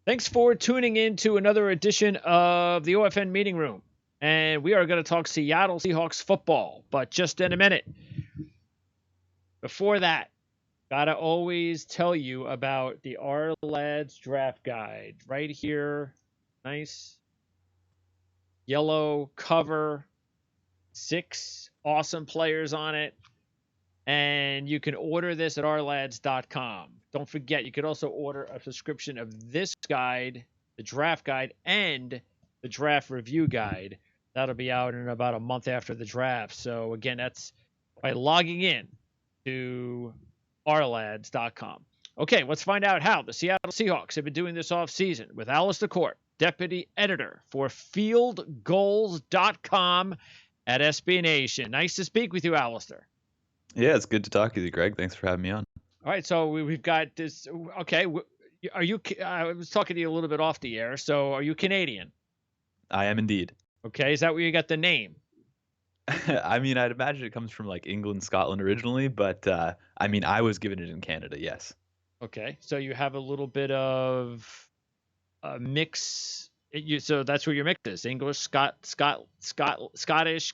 Thanks for tuning in to another edition of the OFN Meeting Room. And we are going to talk Seattle Seahawks football, but just in a minute. Before that, gotta always tell you about the Our Lads Draft Guide. Right here, nice yellow cover, 6 awesome players on it. And you can order this at ourlads.com. Don't forget, you could also order a subscription of this guide, the draft guide, and the draft review guide. That'll be out in about a month after the draft. So again, that's by logging in to ourlads.com. Okay, let's find out how the Seattle Seahawks have been doing this offseason with Alistair Court, deputy editor for fieldgoals.com at SB Nation. Nice to speak with you, Alistair. Yeah, it's good to talk with you, Greg. Thanks for having me on. All right, so we've got this. Okay, are you? I was talking to you a little bit off the air. So, are you Canadian? I am indeed. Okay, is that where you got the name? I mean, I'd imagine it comes from like England, Scotland originally, but I mean, I was given it in Canada, yes. Okay, so you have a little bit of a mix. So that's where your mix is: English, Scottish,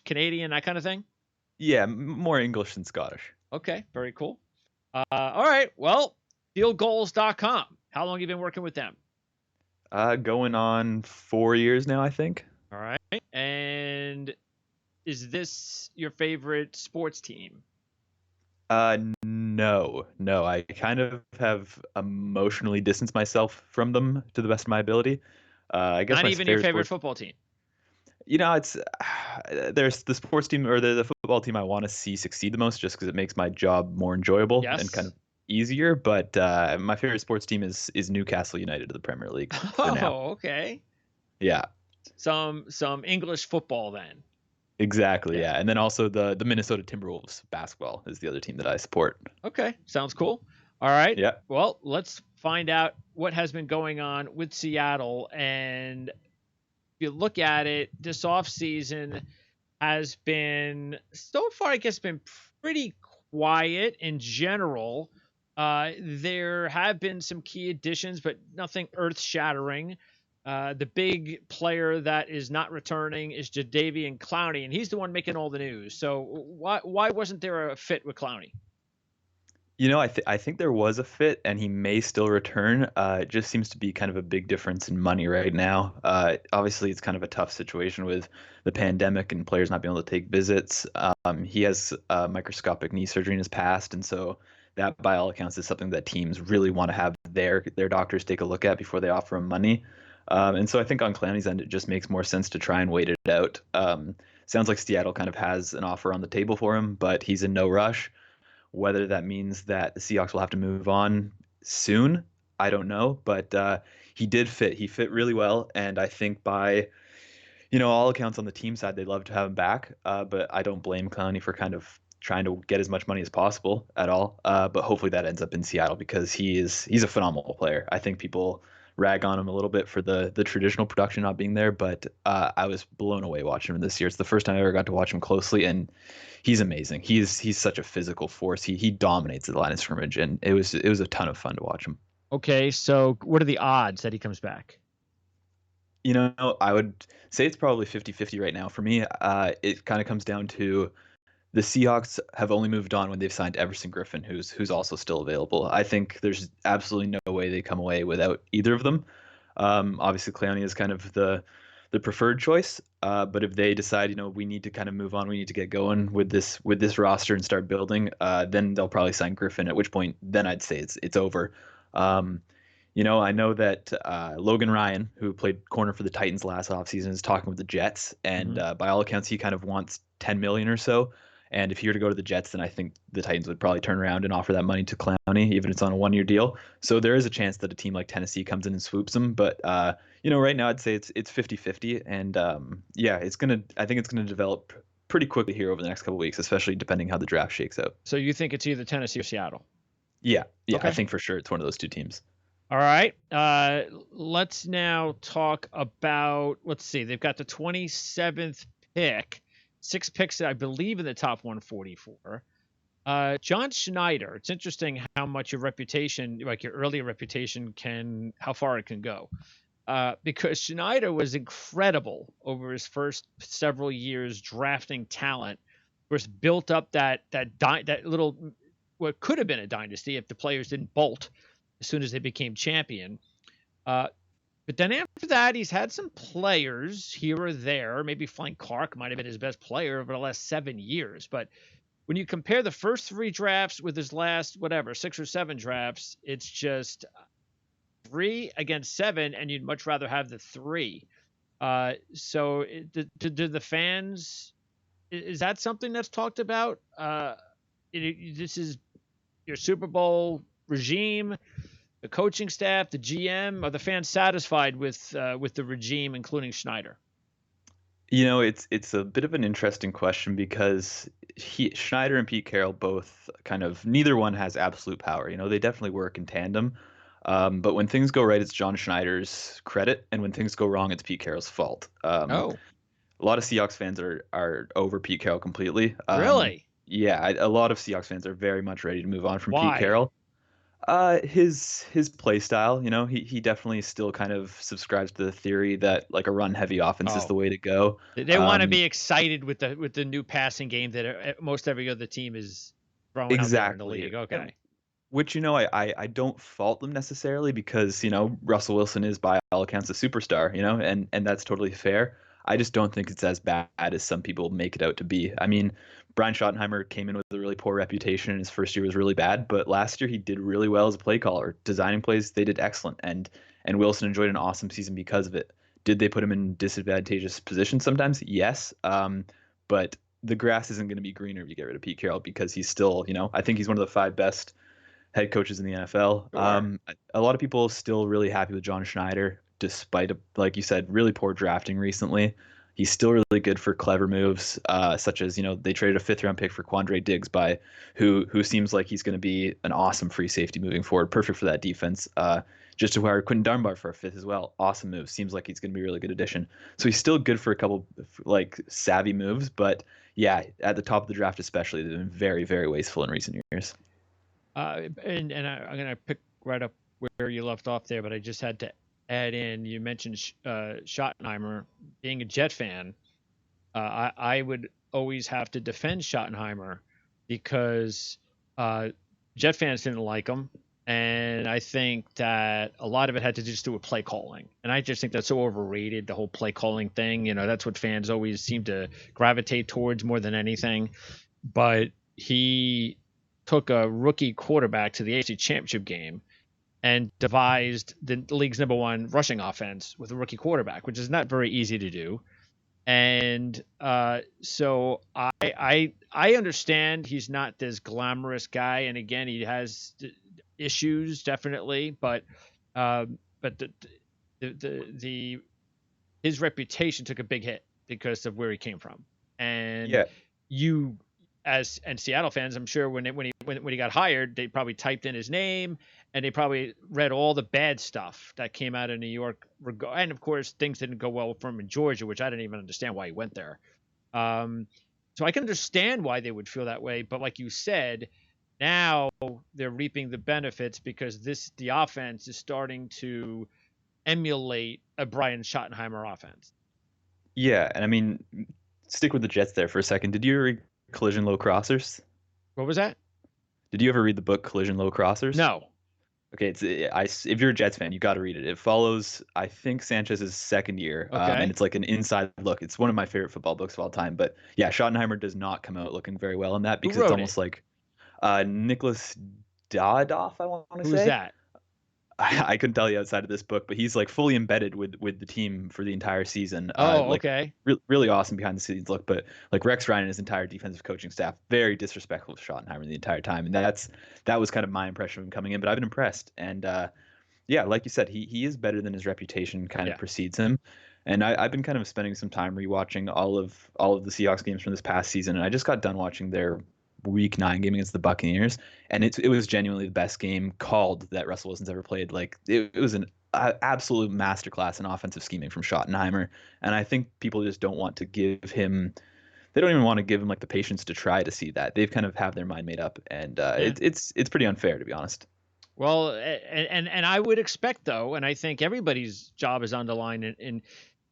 Canadian, that kind of thing. Yeah, more English than Scottish. Okay, very cool. All right, well, fieldgoals.com. How long have you been working with them? Going on 4 years now, I think. All right, and is this your favorite sports team? No. I kind of have emotionally distanced myself from them to the best of my ability. I guess Not my even your favorite football team. You know, it's there's the sports team or the football team I want to see succeed the most, just because it makes my job more enjoyable and kind of easier. But my favorite sports team is Newcastle United of the Premier League. For now. Okay. Yeah. Some English football then. Exactly. Yeah. And then also the Minnesota Timberwolves basketball is the other team that I support. Okay. Sounds cool. All right. Yeah. Well, let's find out what has been going on with Seattle. And if you look at it, this offseason has been so far, I guess, been pretty quiet in general. There have been some key additions, but nothing earth-shattering. The big player that is not returning is Jadeveon Clowney, and he's the one making all the news. So why wasn't there a fit with Clowney? You know, I think there was a fit, and he may still return. It just seems to be kind of a big difference in money right now. Obviously, it's kind of a tough situation with the pandemic and players not being able to take visits. He has microscopic knee surgery in his past, and so that, by all accounts, is something that teams really want to have their doctors take a look at before they offer him money. And so I think on Clowney's end, it just makes more sense to try and wait it out. Sounds like Seattle kind of has an offer on the table for him, but he's in no rush. Whether that means that the Seahawks will have to move on soon, I don't know. But he did fit. He fit really well. And I think by, all accounts on the team side, they'd love to have him back. But I don't blame Clowney for kind of trying to get as much money as possible at all. But hopefully that ends up in Seattle because he's a phenomenal player. I think people rag on him a little bit for the traditional production not being there, but I was blown away watching him this year. It's the first time I ever got to watch him closely, and he's amazing. He's such a physical force. He dominates the line of scrimmage, and it was a ton of fun to watch him. Okay, so what are the odds that he comes back? I would say it's probably 50-50 right now. For me, it kind of comes down to the Seahawks have only moved on when they've signed Everson Griffin, who's also still available. I think there's absolutely no way they come away without either of them. Obviously, Clowney is kind of the preferred choice. But if they decide, we need to kind of move on, we need to get going with this roster and start building, then they'll probably sign Griffin. At which point, then I'd say it's over. I know that Logan Ryan, who played corner for the Titans last offseason, is talking with the Jets, and by all accounts, he kind of wants $10 million or so. And if he were to go to the Jets, then I think the Titans would probably turn around and offer that money to Clowney, even if it's on a 1-year deal. So there is a chance that a team like Tennessee comes in and swoops him. But, right now I'd say it's 50-50. And, I think it's going to develop pretty quickly here over the next couple of weeks, especially depending how the draft shakes out. So you think it's either Tennessee or Seattle? Yeah. Okay. I think for sure it's one of those two teams. All right. Let's now talk about, let's see, they've got the 27th pick. 6 picks, I believe, in the top 144. John Schneider. It's interesting how much your reputation, like your earlier reputation, how far it can go. Because Schneider was incredible over his first several years drafting talent. Of course, built up that little what could have been a dynasty if the players didn't bolt as soon as they became champion. Uh, but then after that, he's had some players here or there. Maybe Frank Clark might have been his best player over the last 7 years. But when you compare the first three drafts with his last, whatever, 6 or 7 drafts, it's just 3 against 7, and you'd much rather have the 3. Do the fans, is that something that's talked about? This is your Super Bowl regime, the coaching staff, the GM. Are the fans satisfied with the regime, including Schneider? It's a bit of an interesting question because Schneider and Pete Carroll both kind of neither one has absolute power. They definitely work in tandem. But when things go right, it's John Schneider's credit, and when things go wrong, it's Pete Carroll's fault. Oh, A lot of Seahawks fans are over Pete Carroll completely. really? Yeah, a lot of Seahawks fans are very much ready to move on from Pete Why? Carroll. His play style, he definitely still kind of subscribes to the theory that like a run heavy offense is Oh, the way to go. they want to be excited with the new passing game that most every other team is throwing out there in the Exactly. league. Okay. Which, I don't fault them necessarily because, Russell Wilson is by all accounts a superstar, and that's totally fair. I just don't think it's as bad as some people make it out to be. I mean, Brian Schottenheimer came in with a really poor reputation and his first year was really bad, but last year he did really well as a play caller. Designing plays, they did excellent, and Wilson enjoyed an awesome season because of it. Did they put him in disadvantageous positions sometimes? Yes. But the grass isn't going to be greener if you get rid of Pete Carroll because he's still, I think he's one of the 5 best head coaches in the NFL. Sure. A lot of people are still really happy with John Schneider, despite, like you said, really poor drafting recently. He's still really good for clever moves, such as they traded a 5th-round pick for Quandre Diggs, who seems like he's going to be an awesome free safety moving forward, perfect for that defense. Just to hire Quentin Dunbar for a 5th as well, awesome move. Seems like he's going to be a really good addition. So he's still good for a couple like savvy moves, but yeah, at the top of the draft especially, they've been very, very wasteful in recent years. I'm gonna pick right up where you left off there, but I just had to add in. You mentioned Schottenheimer. Being a Jet fan, I would always have to defend Schottenheimer because Jet fans didn't like him, and I think that a lot of it had to just do with play calling. And I just think that's so overrated, the whole play calling thing. That's what fans always seem to gravitate towards more than anything. But he took a rookie quarterback to the AFC Championship game and devised the league's #1 rushing offense with a rookie quarterback, which is not very easy to do. And so I understand he's not this glamorous guy, and again, he has issues definitely, but the his reputation took a big hit because of where he came from, and Yeah, you and Seattle fans, I'm sure when he got hired, they probably typed in his name and they probably read all the bad stuff that came out of New York. And of course, things didn't go well for him in Georgia, which I didn't even understand why he went there. So I can understand why they would feel that way. But like you said, now they're reaping the benefits because the offense is starting to emulate a Brian Schottenheimer offense. yeah, and I mean, stick with the Jets there for a second. Did you ever read Collision Low Crossers? What was that? Did you ever read the book Collision Low Crossers? No. Okay, if you're a Jets fan, you got to read it. It follows, I think, Sanchez's second year, and Okay. it's like an inside look. It's one of my favorite football books of all time. But yeah, Schottenheimer does not come out looking very well in that Who because it's wrote it? almost like Nicholas Dadoff, I want to Who's say. that? I couldn't tell you outside of this book, but he's like fully embedded with the team for the entire season. Oh, Like okay. really awesome behind the scenes look. But like Rex Ryan and his entire defensive coaching staff, very disrespectful to Schottenheimer the entire time, and that was kind of my impression of him coming in. But I've been impressed, and yeah, like you said, he is better than his reputation kind of Yeah. precedes him. And I've been kind of spending some time rewatching all of the Seahawks games from this past season, and I just got done watching their Week 9 game against the Buccaneers, and it was genuinely the best game called that Russell Wilson's ever played. Like it was an absolute masterclass in offensive scheming from Schottenheimer, and I think people just don't want to give him they don't even want to give him like the patience to try to see that. They've kind of have their mind made up, and Yeah. it's pretty unfair, to be honest. Well, and I would expect though, and I think everybody's job is on the line in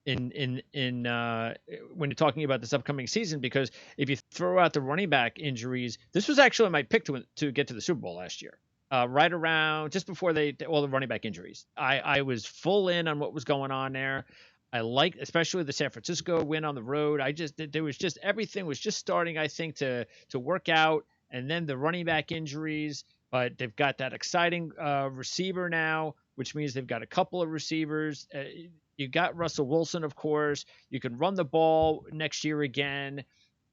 when you're talking about this upcoming season, because if you throw out the running back injuries, this was actually my pick to get to the Super Bowl last year. Right around just before all the running back injuries. I was full in on what was going on there. I liked especially the San Francisco win on the road. There was just everything was just starting, I think, to work out, and then the running back injuries. But they've got that exciting receiver now, which means they've got a couple of receivers. You got Russell Wilson, of course. You can run the ball next year again.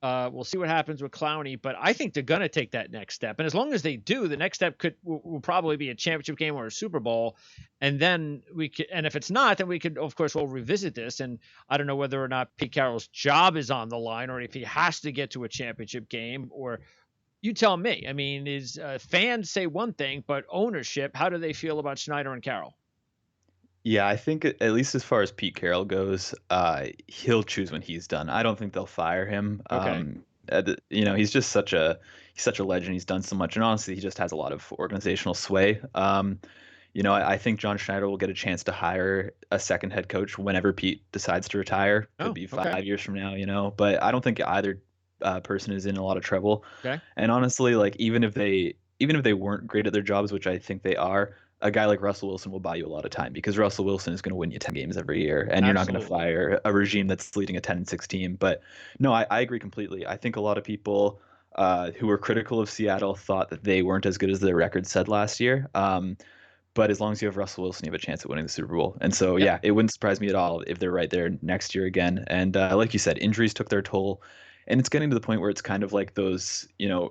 We'll see what happens with Clowney, but I think they're going to take that next step. And as long as they do, the next step will probably be a championship game or a Super Bowl. And then and if it's not, then we could, of course, we'll revisit this. And I don't know whether or not Pete Carroll's job is on the line, or if he has to get to a championship game, or you tell me. I mean, fans say one thing, but ownership, how do they feel about Schneider and Carroll? Yeah, I think at least as far as Pete Carroll goes, he'll choose when he's done. I don't think they'll fire him. Okay. He's just he's such a legend. He's done so much, and honestly, he just has a lot of organizational sway. I think John Schneider will get a chance to hire a second head coach whenever Pete decides to retire. Could Oh, be okay. 5 years from now, But I don't think either person is in a lot of trouble. Okay. And honestly, like even if they weren't great at their jobs, which I think they are, a guy like Russell Wilson will buy you a lot of time because Russell Wilson is going to win you 10 games every year, and you're not going to Absolutely. fire a regime that's leading a 10-6 team. But no, I agree completely. I think a lot of people who were critical of Seattle thought that they weren't as good as their record said last year. But as long as you have Russell Wilson, you have a chance at winning the Super Bowl. And so, Yep. yeah, it wouldn't surprise me at all if they're right there next year again. And like you said, injuries took their toll. And it's getting to the point where it's kind of like those,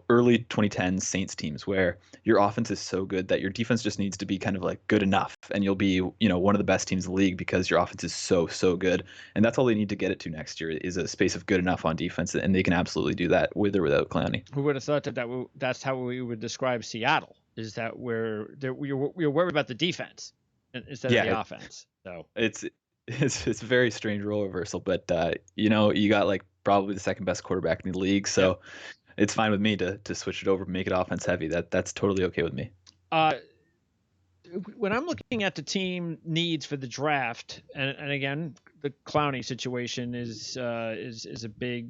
early 2010s Saints teams where your offense is so good that your defense just needs to be kind of like good enough. And you'll be, one of the best teams in the league because your offense is so, so good. And that's all they need to get it to next year is a space of good enough on defense. And they can absolutely do that with or without Clowney. Who would have thought that's how we would describe Seattle? Is that you're worried about the defense instead of the Yeah, offense? So it's a very strange role reversal, but you got like probably the second best quarterback in the league, yep. so it's fine with me to switch it over, make it offense heavy. That's totally okay with me. Uh, when I'm looking at the team needs for the draft, and again, the Clowney situation is a big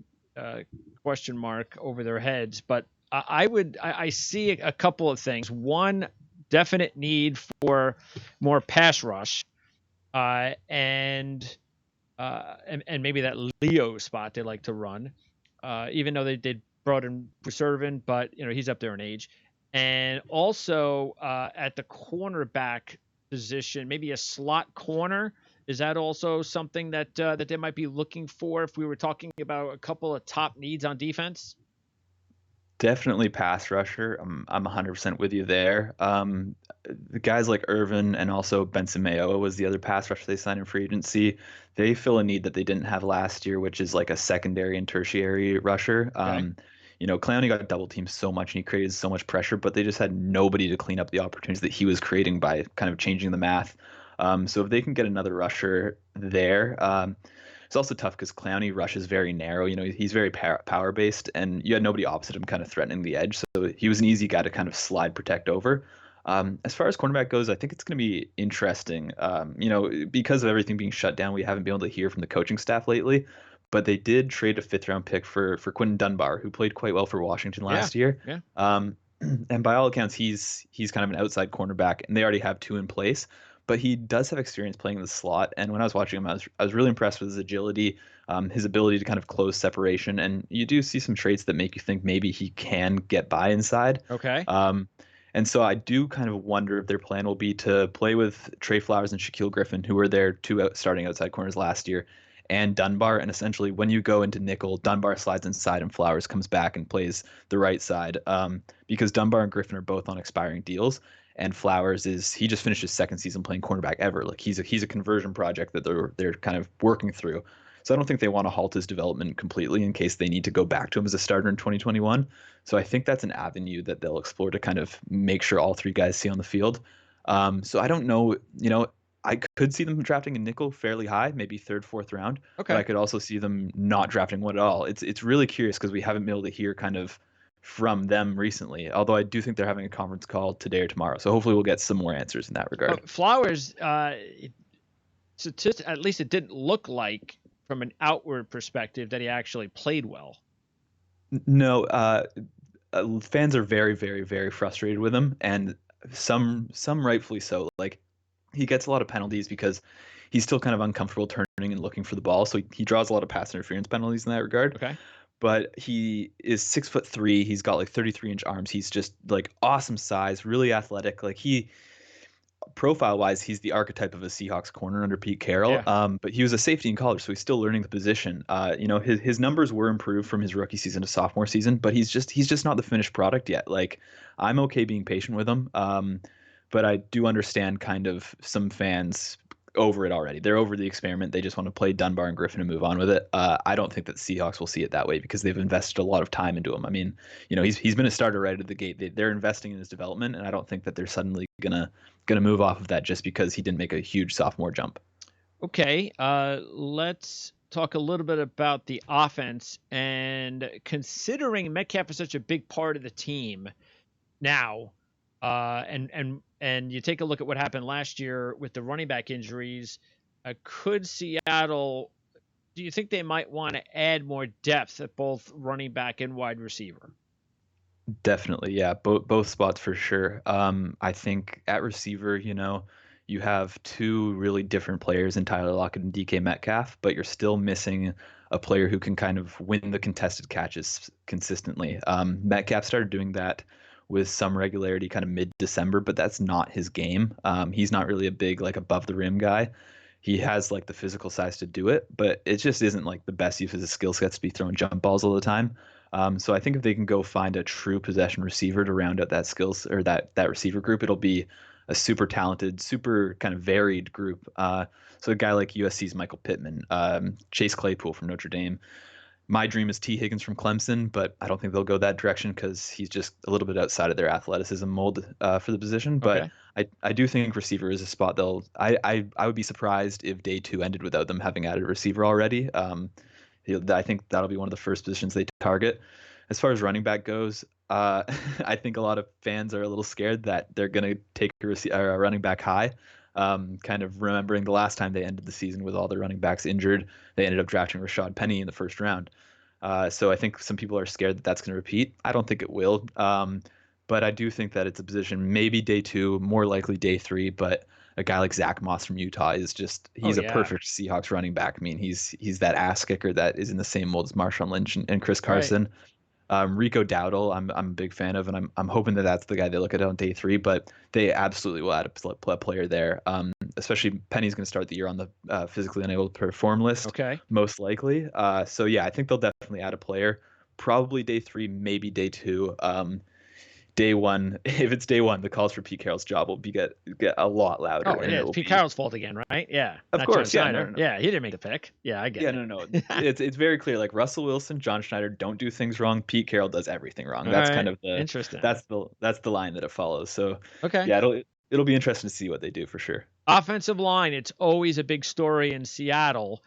question mark over their heads, but I see a couple of things. One, definite need for more pass rush, and maybe that Leo spot they like to run, even though they brought in Preservin, but he's up there in age. And also at the cornerback position, maybe a slot corner. Is that also something that they might be looking for if we were talking about a couple of top needs on defense? Definitely pass rusher. I'm 100% with you there. The guys like Irvin and also Benson Mayoa was the other pass rusher they signed in free agency. They fill a need that they didn't have last year, which is like a secondary and tertiary rusher. Okay. Clowney got double teamed so much and he created so much pressure, but they just had nobody to clean up the opportunities that he was creating by kind of changing the math. So if they can get another rusher there, it's also tough because Clowney rushes very narrow. He's very power based, and you had nobody opposite him kind of threatening the edge. So he was an easy guy to kind of slide protect over. As far as cornerback goes, I think it's going to be interesting. Because of everything being shut down, we haven't been able to hear from the coaching staff lately. But they did trade a fifth-round pick for Quinton Dunbar, who played quite well for Washington last year. Yeah. And by all accounts, he's kind of an outside cornerback, and they already have two in place. But he does have experience playing in the slot, and when I was watching him, I was really impressed with his agility, his ability to kind of close separation, and you do see some traits that make you think maybe he can get by inside. Okay. And so I do kind of wonder if their plan will be to play with Trey Flowers and Shaquille Griffin, who were their two starting outside corners last year, and Dunbar. And essentially, when you go into nickel, Dunbar slides inside and Flowers comes back and plays the right side, because Dunbar and Griffin are both on expiring deals. And Flowers he just finished his second season playing cornerback ever. Like he's a conversion project that they're kind of working through. So I don't think they want to halt his development completely in case they need to go back to him as a starter in 2021. So I think that's an avenue that they'll explore to kind of make sure all three guys see on the field. So I don't know, I could see them drafting a nickel fairly high, maybe third, fourth round, but I Okay. could also see them not drafting one at all. It's really curious because we haven't been able to hear kind of from them recently. Although I do think they're having a conference call today or tomorrow, so hopefully we'll get some more answers in that regard. Flowers, at least it didn't look like from an outward perspective that he actually played well. No, fans are very, very, very frustrated with him, and some rightfully so. Like he gets a lot of penalties because he's still kind of uncomfortable turning and looking for the ball, so he draws a lot of pass interference penalties in that regard. Okay. But he is 6'3". He's got like 33-inch arms. He's just like awesome size, really athletic. Like he profile wise, he's the archetype of a Seahawks corner under Pete Carroll. Yeah. But he was a safety in college, so he's still learning the position. His numbers were improved from his rookie season to sophomore season, but he's just not the finished product yet. Like I'm okay being patient with him, but I do understand kind of some fans over it already. They're over the experiment. They just want to play Dunbar and Griffin and move on with it. I don't think that the Seahawks will see it that way because they've invested a lot of time into him. I mean, he's been a starter right at the gate. They're investing in his development, and I don't think that they're suddenly gonna move off of that just because he didn't make a huge sophomore jump. Okay. Let's talk a little bit about the offense. And considering Metcalf is such a big part of the team now, and you take a look at what happened last year with the running back injuries, could Seattle? Do you think they might want to add more depth at both running back and wide receiver? Definitely, yeah, both spots for sure. I think at receiver, you have two really different players in Tyler Lockett and DK Metcalf, but you're still missing a player who can kind of win the contested catches consistently. Metcalf started doing that with some regularity kind of mid-December, but that's not his game. He's not really a big like above the rim guy. He has like the physical size to do it, but it just isn't like the best use of his skill sets to be throwing jump balls all the time. So I think if they can go find a true possession receiver to round out that skills or that receiver group, it'll be a super talented, super kind of varied group. So a guy like USC's Michael Pittman, Chase Claypool from Notre Dame. My dream is T. Higgins from Clemson, but I don't think they'll go that direction because he's just a little bit outside of their athleticism mold for the position. But Okay. I do think receiver is a spot I would be surprised if day two ended without them having added a receiver already. I think that'll be one of the first positions they target. As far as running back goes, I think a lot of fans are a little scared that they're going to take a running back high. Kind of remembering the last time they ended the season with all their running backs injured, they ended up drafting Rashad Penny in the first round. So I think some people are scared that that's going to repeat. I don't think it will. But I do think that it's a position maybe day two, more likely day three. But a guy like Zach Moss from Utah is Oh he's a yeah. perfect Seahawks running back. I mean, he's that ass kicker that is in the same mold as Marshawn Lynch and Chris Right. Carson. Rico Dowdle, I'm a big fan of, and I'm hoping that that's the guy they look at on day three. But they absolutely will add a player there. Especially Penny's going to start the year on the physically unable to perform list, Okay. most likely. So yeah, I think they'll definitely add a player. Probably day three, maybe day two. Day one, if it's day one, the calls for Pete Carroll's job will get a lot louder, Oh, it and it is will Pete be, Carroll's fault again, right? Yeah. of Not John course, yeah, no, Schneider. no, no. Yeah, he didn't make the pick. Yeah, I get Yeah, it. no, no. It's very clear. Like Russell Wilson, John Schneider don't do things wrong. Pete Carroll does everything wrong. All That's kind right. of the Interesting. that's the line that it follows. So Okay. yeah, it'll be interesting to see what they do for sure. Offensive line, it's always a big story in Seattle,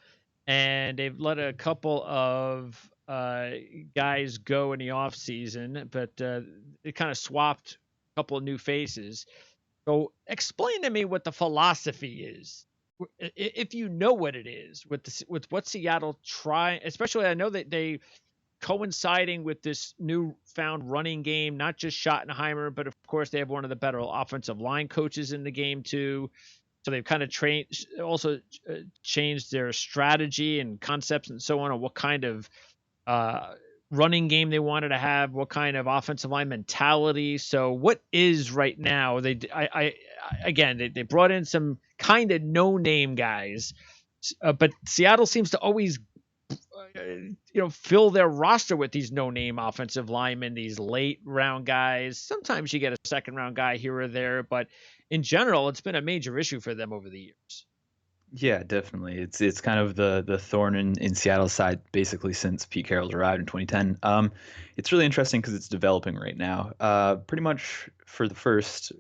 and they've let a couple of guys go in the offseason, but they kind of swapped a couple of new faces. So explain to me what the philosophy is, if you know what it is, with what Seattle try. Especially, I know that they coinciding with this newfound running game, not just Schottenheimer, but of course they have one of the better offensive line coaches in the game too. So they've kind of changed their strategy and concepts and so on what kind of uh, running game they wanted to have, what kind of offensive line mentality. So what is right now? They brought in some kind of no name guys, but Seattle seems to always fill their roster with these no name offensive linemen, these late round guys. Sometimes you get a second round guy here or there, but in general, it's been a major issue for them over the years. Yeah, definitely. It's kind of the thorn in Seattle's side basically since Pete Carroll's arrived in 2010. It's really interesting because it's developing right now. Pretty much for the first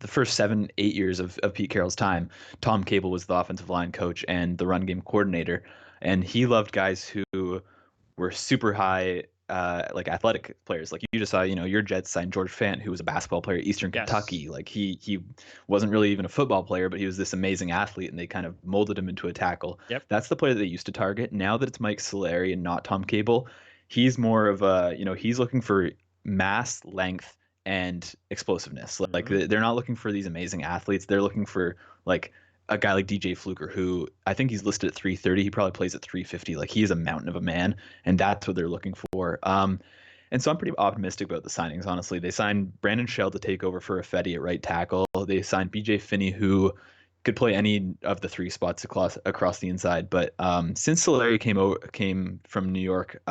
the first 7, 8 years of Pete Carroll's time, Tom Cable was the offensive line coach and the run game coordinator, and he loved guys who were super high, like athletic players. Like you just saw, your Jets signed George Fant, who was a basketball player at Eastern Yes. Kentucky. Like he wasn't really even a football player, but he was this amazing athlete, and they kind of molded him into a tackle. Yep. That's the player that they used to target. Now that it's Mike Solari and not Tom Cable, he's more of a, he's looking for mass, length, and explosiveness. Like Hmm. they're not looking for these amazing athletes. They're looking for like a guy like DJ Fluker, who I think he's listed at 330. He probably plays at 350. Like he is a mountain of a man, and that's what they're looking for. And so I'm pretty optimistic about the signings. Honestly, they signed Brandon Shell to take over for Ifedi at right tackle. They signed BJ Finney, who could play any of the three spots across the inside. But since Solari came from New York,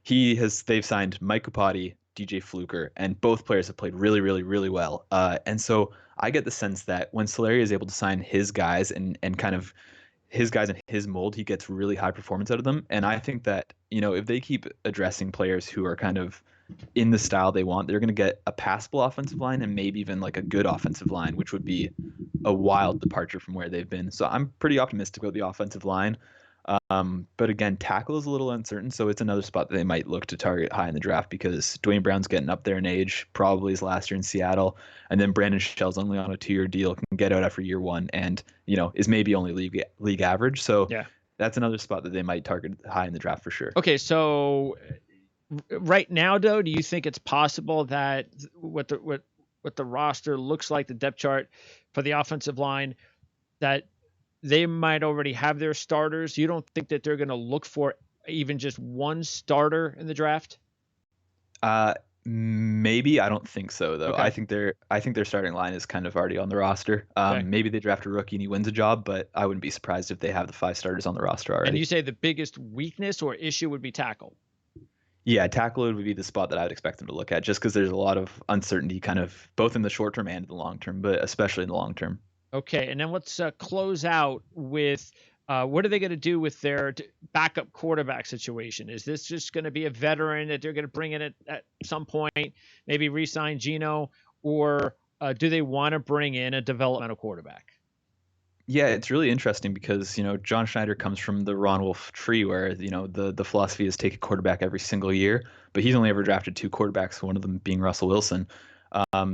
they've signed Mike Kupati, DJ Fluker, and both players have played really, really, really well. And so I get the sense that when Solari is able to sign his guys and kind of his guys in his mold, he gets really high performance out of them. And I think that, if they keep addressing players who are kind of in the style they want, they're going to get a passable offensive line and maybe even like a good offensive line, which would be a wild departure from where they've been. So I'm pretty optimistic about the offensive line. But again, tackle is a little uncertain, so it's another spot that they might look to target high in the draft because Dwayne Brown's getting up there in age, probably his last year in Seattle, and then Brandon Shell's only on a 2-year deal, can get out after year one, and is maybe only league average. So Yeah. that's another spot that they might target high in the draft for sure. Okay, so right now, though, do you think it's possible that what the roster looks like, the depth chart for the offensive line, that they might already have their starters? You don't think that they're going to look for even just one starter in the draft? Maybe. I don't think so though. Okay. I think their starting line is kind of already on the roster. Okay. Maybe they draft a rookie and he wins a job, but I wouldn't be surprised if they have the 5 starters on the roster And you already. say the biggest weakness or issue would be tackle. Yeah, tackle would be the spot that I would expect them to look at, just because there's a lot of uncertainty, kind of both in the short term and the long term, but especially in the long term. Okay, and then let's close out with what are they going to do with their backup quarterback situation? Is this just going to be a veteran that they're going to bring in at some point, maybe re-sign Geno, or do they want to bring in a developmental quarterback? Yeah, it's really interesting because John Schneider comes from the Ron Wolf tree, where the philosophy is take a quarterback every single year, but he's only ever drafted 2 quarterbacks, one of them being Russell Wilson.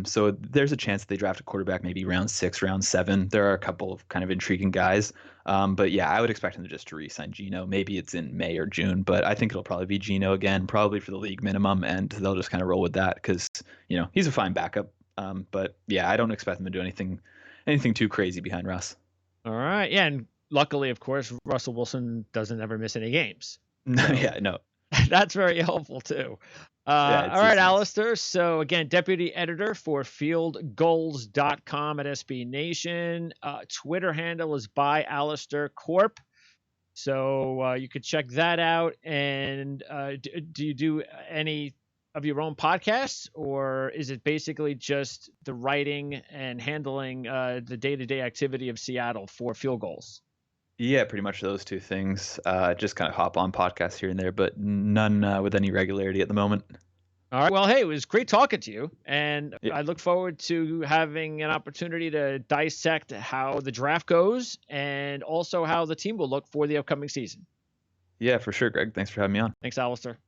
So there's a chance that they draft a quarterback maybe round 6, round 7. There are a couple of kind of intriguing guys, but yeah, I would expect him to re-sign Geno. Maybe it's in May or June, but I think it'll probably be Geno again, probably for the league minimum, and they'll just kind of roll with that because he's a fine backup. But yeah, I don't expect them to do anything too crazy behind Russ. All right, yeah, and luckily, of course, Russell Wilson doesn't ever miss any games. No, So yeah, no. that's very helpful too. Yeah, All right, it's nice. Alistair. So again, deputy editor for fieldgoals.com at SB Nation. Twitter handle is by Alistair Corp. So you could check that out. And do you do any of your own podcasts, or is it basically just the writing and handling the day-to-day activity of Seattle for Field Goals? Yeah, pretty much those two things. Just kind of hop on podcasts here and there, but none with any regularity at the moment. All right. Well, hey, it was great talking to you. And Yeah, I look forward to having an opportunity to dissect how the draft goes and also how the team will look for the upcoming season. yeah, for sure, Greg. Thanks for having me on. Thanks, Alistair.